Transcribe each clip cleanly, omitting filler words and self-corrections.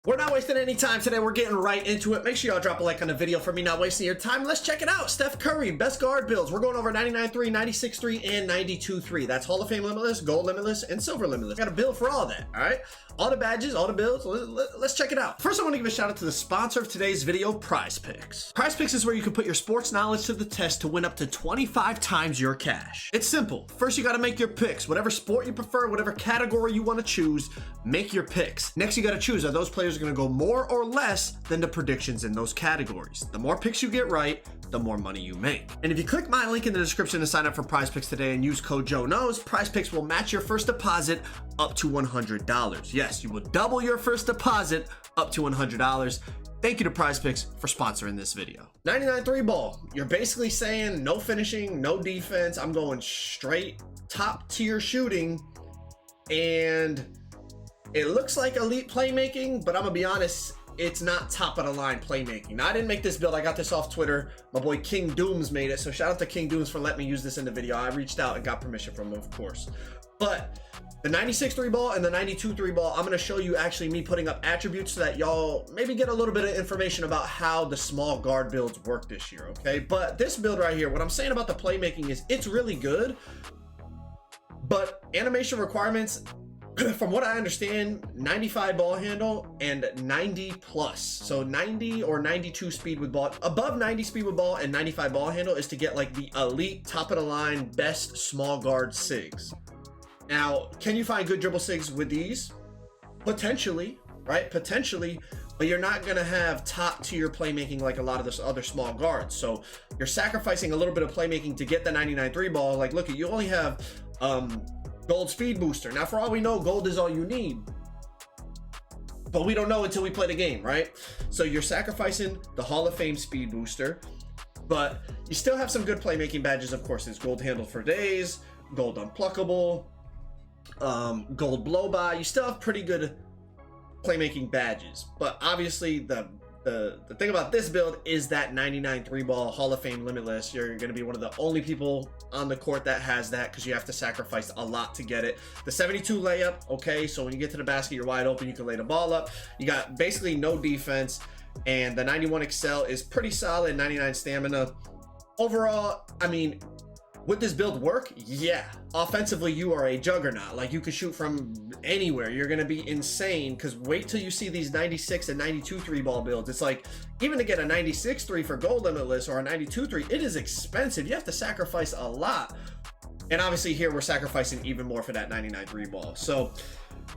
We're not wasting any time today. We're getting right into it. Make sure y'all drop a like on the video for me not wasting your time. Let's check it out. Steph Curry, best guard builds. We're going over 99.3, 96.3, and 92.3. That's Hall of Fame Limitless, Gold Limitless, and Silver Limitless. Got a build for all that, all right? All the badges, all the builds. Let's check it out. First, I want to give a shout out to the sponsor of today's video, PrizePicks. PrizePicks is where you can put your sports knowledge to the test to win up to 25 times your cash. It's simple. First, you got to make your picks. Whatever sport you prefer, whatever category you want to choose, make your picks. Next, you got to choose, are those players going to go more or less than the predictions in those categories? The more picks you get right, the more money you make. And if you click my link in the description to sign up for PrizePicks today and use code Joe Knows, PrizePicks will match your first deposit up to $100. Yes, you will double your first deposit up to $100. Thank you to PrizePicks for sponsoring this video. 99 3 ball. You're basically saying no finishing, no defense. I'm going straight top tier shooting, and it looks like elite playmaking, but I'm gonna be honest, it's not top of the line playmaking. Now, I didn't make this build. I got this off Twitter. My boy King Dooms made it. So shout out to King Dooms for letting me use this in the video. I reached out and got permission from him, of course. But the 96 3 ball and the 92 3 ball, I'm going to show you actually me putting up attributes so that y'all maybe get a little bit of information about how the small guard builds work this year, okay? But this build right here, what I'm saying about the playmaking is it's really good, but animation requirements, from what I understand, 95 ball handle and 90 plus. So 90 or 92 speed with ball. Above 90 speed with ball and 95 ball handle is to get like the elite, top of the line, best small guard SIGs. Now, can you find good dribble SIGs with these? Potentially, right? Potentially, but you're not gonna have top tier playmaking like a lot of the other small guards. So you're sacrificing a little bit of playmaking to get the 99 3 ball. Like, look, you only have gold speed booster. Now, for all we know, gold is all you need, but we don't know until we play the game, right? So you're sacrificing the Hall of Fame speed booster, but you still have some good playmaking badges. Of course, there's gold handle for days, gold unpluckable, gold blow by. You still have pretty good playmaking badges, but obviously the thing about this build is that 99 3 ball Hall of Fame Limitless. You're going to be one of the only people on the court that has that, because you have to sacrifice a lot to get it. The 72 layup, okay, so when you get to the basket, you're wide open, you can lay the ball up. You got basically no defense, and the 91 excel is pretty solid. 99 stamina. Overall, I mean, would this build work? Yeah. Offensively, you are a juggernaut. Like, you could shoot from anywhere. You're going to be insane, because wait till you see these 96 and 92 3 ball builds. It's like, even to get a 96 3 for gold limitless or a 92 3, it is expensive. You have to sacrifice a lot. And obviously here we're sacrificing even more for that 99 3 ball. So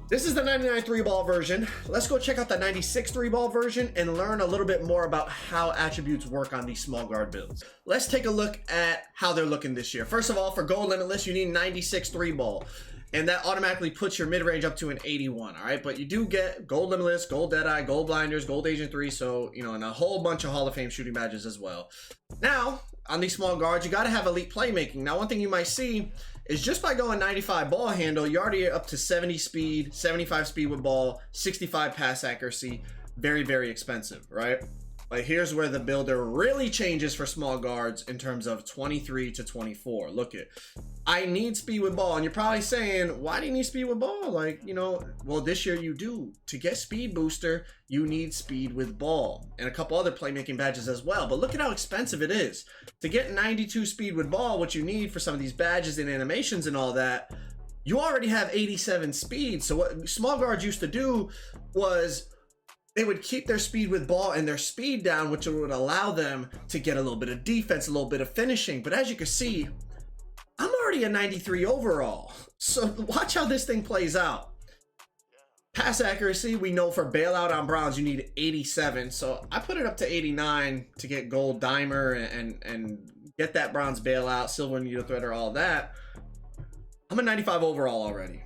this is the 99 3 ball version. Let's go check out the 96 3 ball version and learn a little bit more about how attributes work on these small guard builds. Let's take a look at how they're looking this year. First of all, for gold limitless, you need 96 3 ball, and that automatically puts your mid-range up to an 81, all right? But you do get gold limitless, gold deadeye, gold blinders, gold agent 3, so, you know, and a whole bunch of Hall of Fame shooting badges as well. Now, on these small guards, you got to have elite playmaking. Now, one thing you might see is just by going 95 ball handle, you're already up to 70 speed, 75 speed with ball, 65 pass accuracy. Very, very expensive, right? But here's where the builder really changes for small guards in terms of 23 to 24. Look at, I need speed with ball. And you're probably saying, why do you need speed with ball? Like, you know, well, this year you do. To get speed booster, you need speed with ball and a couple other playmaking badges as well. But look at how expensive it is. To get 92 speed with ball, what you need for some of these badges and animations and all that, you already have 87 speed. So what small guards used to do was they would keep their speed with ball and their speed down, which would allow them to get a little bit of defense, a little bit of finishing. But as you can see, I'm already a 93 overall. So watch how this thing plays out. Pass accuracy, we know for bailout on bronze, you need 87. So I put it up to 89 to get gold dimer and get that bronze bailout, silver needle threader, all that. I'm a 95 overall already.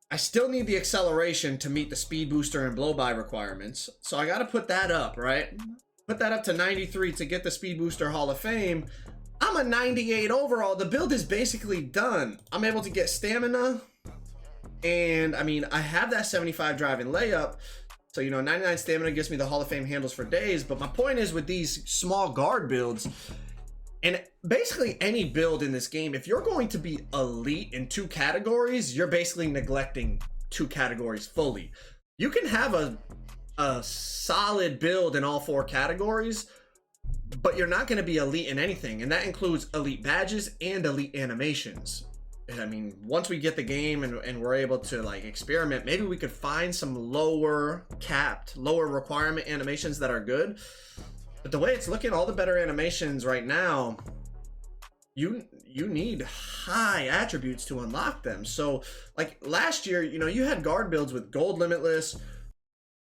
I still need the acceleration to meet the speed booster and blow by requirements. So I got to put that up, right? Put that up to 93 to get the speed booster Hall of Fame. I'm a 98 overall. The build is basically done. I'm able to get stamina. And I mean, I have that 75 drive and layup. So, you know, 99 stamina gives me the Hall of Fame handles for days. But my point is, with these small guard builds, and basically any build in this game, if you're going to be elite in 2 categories, you're basically neglecting 2 categories fully. You can have a a solid build in all 4 categories, but you're not going to be elite in anything, and that includes elite badges and elite animations. I mean, once we get the game and we're able to like experiment, maybe we could find some lower requirement animations that are good. But the way it's looking, all the better animations right now, you need high attributes to unlock them. So like last year, you know, you had guard builds with gold limitless,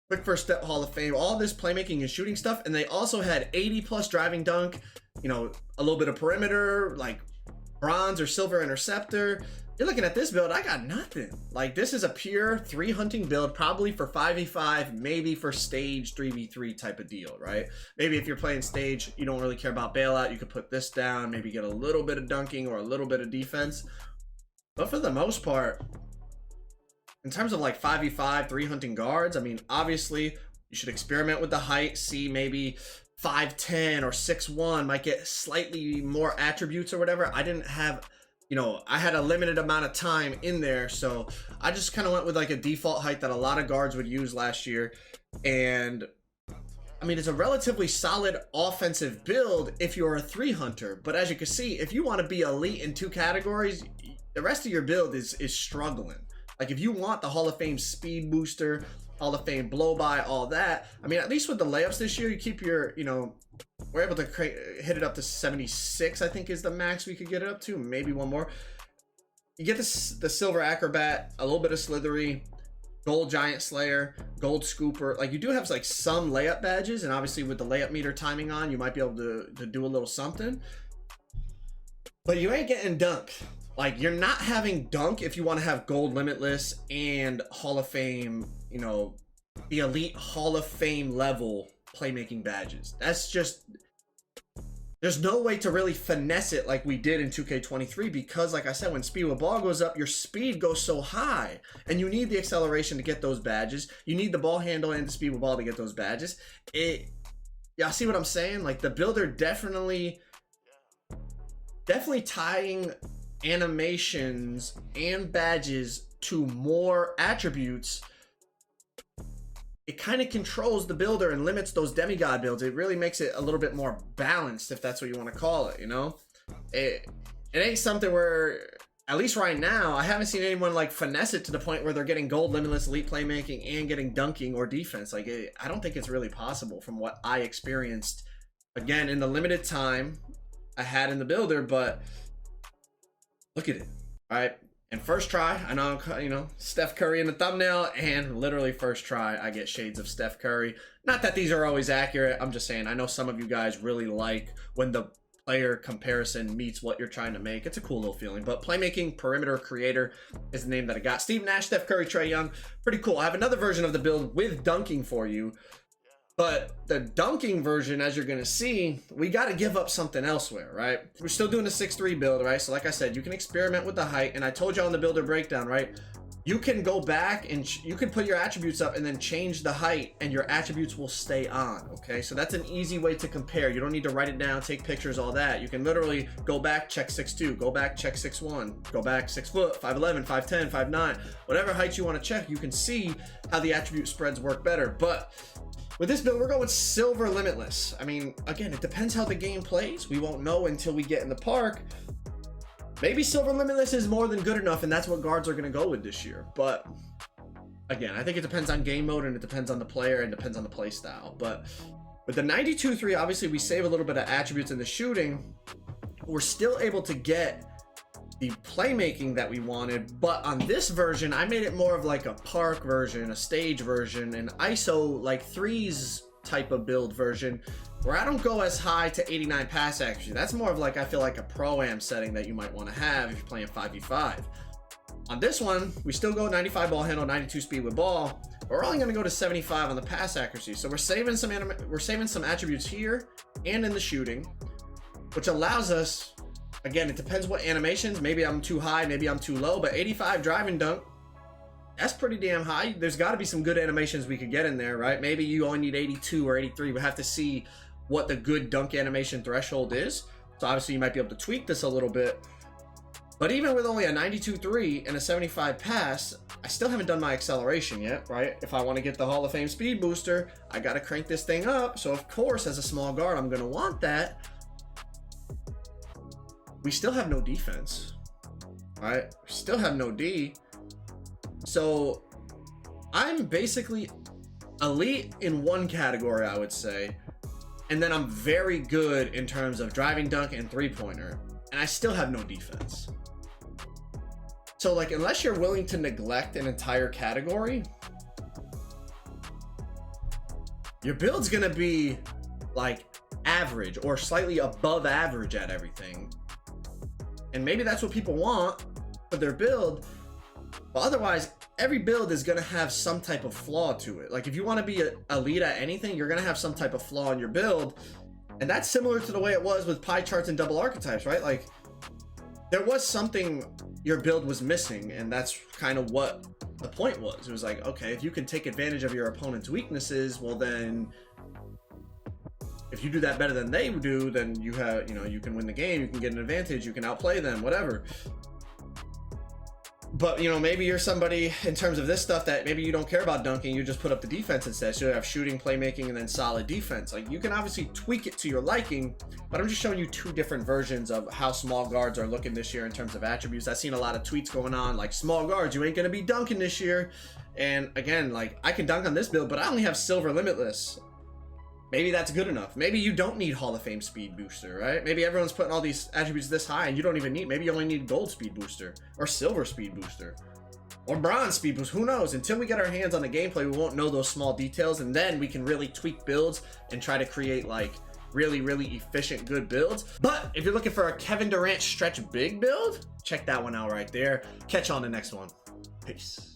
quick first step Hall of Fame, all this playmaking and shooting stuff, and they also had 80 plus driving dunk, you know, a little bit of perimeter, like bronze or silver interceptor. You're looking at this build, I got nothing. Like, this is a pure 3 hunting build, probably for 5v5, maybe for stage 3v3 type of deal, right? Maybe if you're playing stage, you don't really care about bailout, you could put this down, maybe get a little bit of dunking or a little bit of defense. But for the most part, in terms of like 5v5, 3 hunting guards, I mean, obviously, you should experiment with the height, see maybe 5'10 or 6'1 might get slightly more attributes or whatever. I didn't have, you know, I had a limited amount of time in there, so I just kind of went with like a default height that a lot of guards would use last year. And I mean, it's a relatively solid offensive build if you're a 3 hunter, but as you can see, if you want to be elite in 2 categories, the rest of your build is struggling. Like, if you want the Hall of Fame speed booster, Hall of Fame blow by, all that, I mean, at least with the layups this year, you keep your, you know, we're able to hit it up to 76, I think is the max we could get it up to, maybe one more. You get the silver acrobat, a little bit of slithery, gold giant slayer, gold scooper. Like, you do have like some layup badges, and obviously with the layup meter timing on, you might be able to do a little something, but you ain't getting dunk. Like, you're not having dunk if you want to have gold limitless and Hall of Fame, you know, the elite Hall of Fame level playmaking badges. That's just, there's no way to really finesse it like we did in 2K23, because like I said, when speed with ball goes up, your speed goes so high, and you need the acceleration to get those badges. You need the ball handle and the speed with ball to get those badges. Y'all see what I'm saying? Like, the builder definitely tying animations and badges to more attributes, it kind of controls the builder and limits those demigod builds. It really makes it a little bit more balanced, if that's what you want to call it, you know? It ain't something where, at least right now, I haven't seen anyone like finesse it to the point where they're getting gold limitless elite playmaking and getting dunking or defense. Like, I don't think it's really possible from what I experienced, again, in the limited time I had in the builder. But look at it, all right? And first try, I know, you know, Steph Curry in the thumbnail, and literally first try, I get shades of Steph Curry. Not that these are always accurate. I'm just saying, I know some of you guys really like when the player comparison meets what you're trying to make. It's a cool little feeling. But playmaking perimeter creator is the name that I got. Steve Nash, Steph Curry, Trae Young. Pretty cool. I have another version of the build with dunking for you. But the dunking version, as you're going to see, we got to give up something elsewhere, right? We're still doing a 6'3 build, right? So like I said, you can experiment with the height. And I told you on the builder breakdown, right? You can go back and you can put your attributes up and then change the height, and your attributes will stay on, okay? So that's an easy way to compare. You don't need to write it down, take pictures, all that. You can literally go back, check 6'2", go back, check 6'1", go back 6 foot, 5'11", 5'10", 5'9", whatever height you want to check. You can see how the attribute spreads work better. But with this build, we're going with silver limitless. I mean, again, it depends how the game plays. We won't know until we get in the park. Maybe silver limitless is more than good enough, and that's what guards are going to go with this year. But again, I think it depends on game mode, and it depends on the player, and depends on the play style. But with the 92-3, obviously we save a little bit of attributes in the shooting. We're still able to get the playmaking that we wanted, but on this version, I made it more of like a park version, a stage version, an ISO like threes type of build version, where I don't go as high to 89 pass accuracy. That's more of like, I feel like a pro-am setting that you might want to have if you're playing 5v5. On this one, we still go 95 ball handle, 92 speed with ball. We're only going to go to 75 on the pass accuracy. So we're saving some attributes here and in the shooting, which allows us, again, it depends what animations. Maybe I'm too high, maybe I'm too low, but 85 driving dunk, that's pretty damn high. There's got to be some good animations we could get in there, right? Maybe you only need 82 or 83. We have to see what the good dunk animation threshold is. So obviously you might be able to tweak this a little bit. But even with only a 92.3 and a 75 pass, I still haven't done my acceleration yet, right? If I want to get the Hall of Fame speed booster, I got to crank this thing up. So of course, as a small guard, I'm going to want that. We still have no defense, right? We still have no D. So I'm basically elite in one category, I would say. And then I'm very good in terms of driving dunk and three-pointer. And I still have no defense. So like, unless you're willing to neglect an entire category, your build's gonna be like average or slightly above average at everything. And maybe that's what people want for their build. But otherwise, every build is gonna have some type of flaw to it. Like if you wanna be an elite at anything, you're gonna have some type of flaw in your build. And that's similar to the way it was with pie charts and double archetypes, right? Like there was something your build was missing, and that's kind of what the point was. It was like, okay, if you can take advantage of your opponent's weaknesses, well then if you do that better than they do, then you have, you know, you can win the game, you can get an advantage, you can outplay them, whatever. But, you know, maybe you're somebody in terms of this stuff that maybe you don't care about dunking, you just put up the defense instead. So you have shooting, playmaking, and then solid defense. Like, you can obviously tweak it to your liking, but I'm just showing you two different versions of how small guards are looking this year in terms of attributes. I've seen a lot of tweets going on, like, small guards, you ain't gonna be dunking this year. And again, like, I can dunk on this build, but I only have silver limitless. Maybe that's good enough. Maybe you don't need Hall of Fame speed booster, right? Maybe everyone's putting all these attributes this high and you don't even need, maybe you only need gold speed booster or silver speed booster or bronze speed boost. Who knows? Until we get our hands on the gameplay, we won't know those small details, and then we can really tweak builds and try to create like really, really efficient, good builds. But if you're looking for a Kevin Durant stretch big build, check that one out right there. Catch you on the next one. Peace.